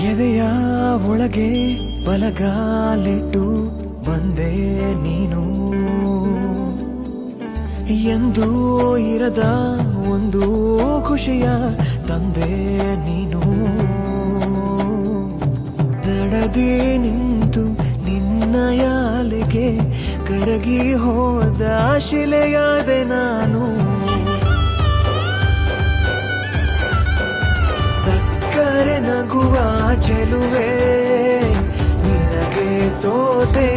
ಎದೆಯ ಒಳಗೆ ಬಲಗಾಲಿಟ್ಟು ಬಂದೆ ನೀನು, ಎಂದೂ ಇರದ ಒಂದು ಖುಷಿಯ ತಂದೆ ನೀನು. ತಡದಿ ನಿಂತು ನಿನ್ನಯ ಅಲೆಗೆ ಕರಗಿ ಹೋದ ಶಿಲೆಯಾದೆ ನಾನು. ಸಕ್ಕರೆ ನಗುವ ಚೆಲುವೆ ನಿನಗೆ ಸೋತೆ